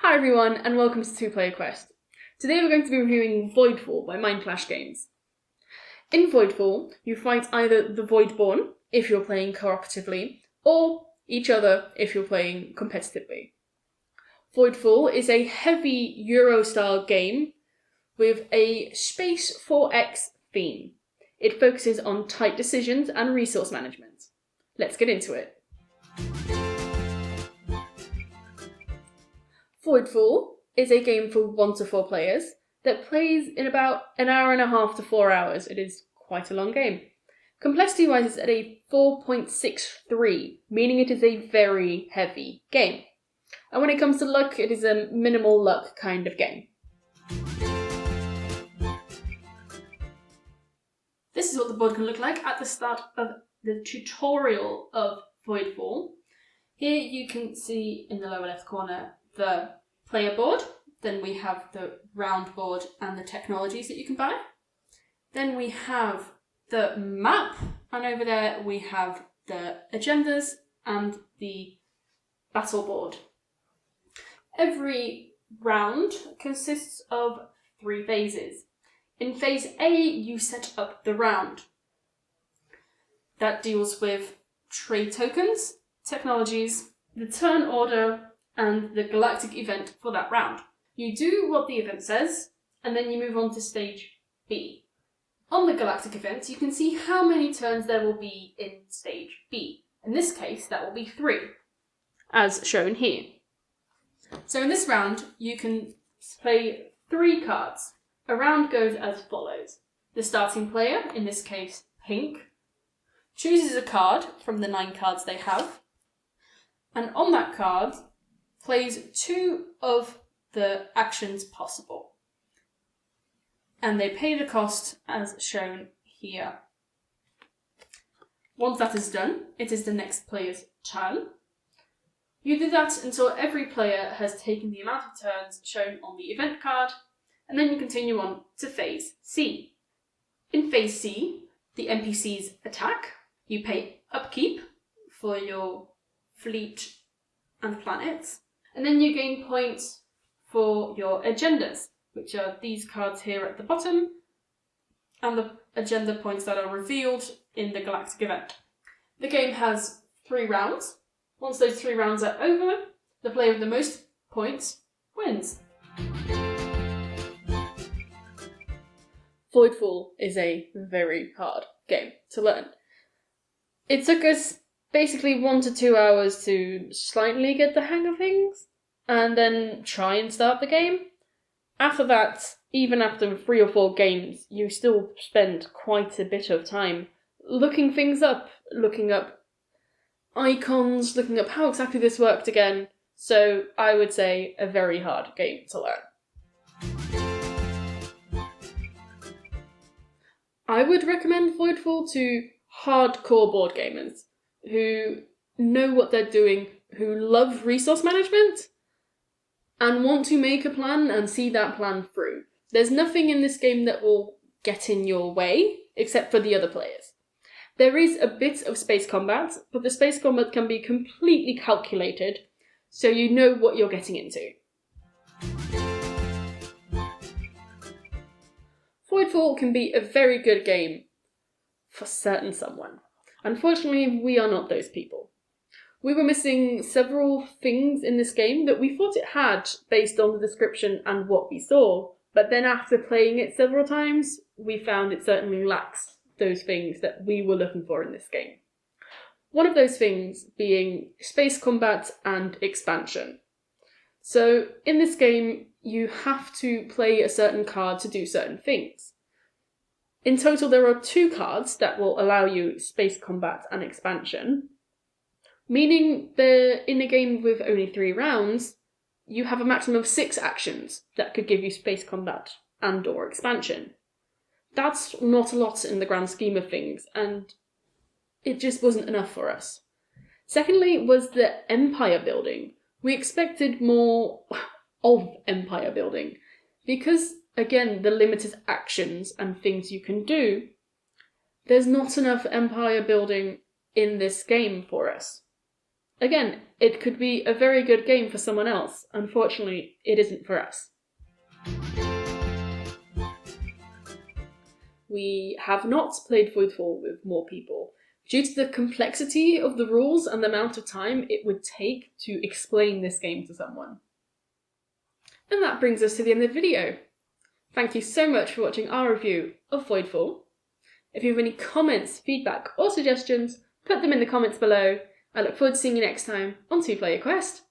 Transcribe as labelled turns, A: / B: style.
A: Hi everyone, and welcome to Two Player Quest. Today we're going to be reviewing Voidfall by Mindclash Games. In Voidfall, you fight either the Voidborn, if you're playing cooperatively, or each other if you're playing competitively. Voidfall is a heavy Euro-style game with a Space 4X theme. It focuses on tight decisions and resource management. Let's get into it. Voidfall is a game for 1 to 4 players that plays in about an hour and a half to 4 hours. It is quite a long game. Complexity-wise, it's at a 4.63, meaning it is a very heavy game. And when it comes to luck, it is a minimal luck kind of game. This is what the board can look like at the start of the tutorial of Voidfall. Here you can see in the lower left corner the player board. Then we have the round board and the technologies that you can buy. Then we have the map, and over there we have the agendas and the battle board. Every round consists of 3 phases. In phase A, you set up the round. That deals with trade tokens, technologies, the turn order, and the galactic event for that round. You do what the event says, and then you move on to stage B. On the galactic event, you can see how many turns there will be in stage B. In this case, that will be 3, as shown here. So in this round, you can play 3 cards. A round goes as follows. The starting player, in this case pink, chooses a card from the 9 cards they have, and on that card, plays 2 of the actions possible. And they pay the cost as shown here. Once that is done, it is the next player's turn. You do that until every player has taken the amount of turns shown on the event card, and then you continue on to phase C. In phase C, the NPCs attack. You pay upkeep for your fleet and planets. And then you gain points for your agendas, which are these cards here at the bottom, and the agenda points that are revealed in the galactic event. The game has 3 rounds. Once those 3 rounds are over, the player with the most points wins. Voidfall is a very hard game to learn. It took us basically 1 to 2 hours to slightly get the hang of things, and then try and start the game. After that, even after 3 or 4 games, you still spend quite a bit of time looking things up, looking up icons, looking up how exactly this worked again. So I would say a very hard game to learn. I would recommend Voidfall to hardcore board gamers who know what they're doing, who love resource management, and want to make a plan and see that plan through. There's nothing in this game that will get in your way, except for the other players. There is a bit of space combat, but the space combat can be completely calculated, so you know what you're getting into. Voidfall can be a very good game for certain someone. Unfortunately, we are not those people. We were missing several things in this game that we thought it had based on the description and what we saw, but then after playing it several times, we found it certainly lacks those things that we were looking for in this game. One of those things being space combat and expansion. So in this game, you have to play a certain card to do certain things. In total, there are 2 cards that will allow you space combat and expansion, meaning that in a game with only 3 rounds, you have a maximum of 6 actions that could give you space combat and or expansion. That's not a lot in the grand scheme of things, and it just wasn't enough for us. Secondly was the empire building. We expected more of empire building, because, again, the limited actions and things you can do, there's not enough empire building in this game for us. Again, it could be a very good game for someone else. Unfortunately, it isn't for us. We have not played Voidfall with more people, due to the complexity of the rules and the amount of time it would take to explain this game to someone. And that brings us to the end of the video. Thank you so much for watching our review of Voidfall. If you have any comments, feedback, or suggestions, put them in the comments below. I look forward to seeing you next time on Two Player Quest.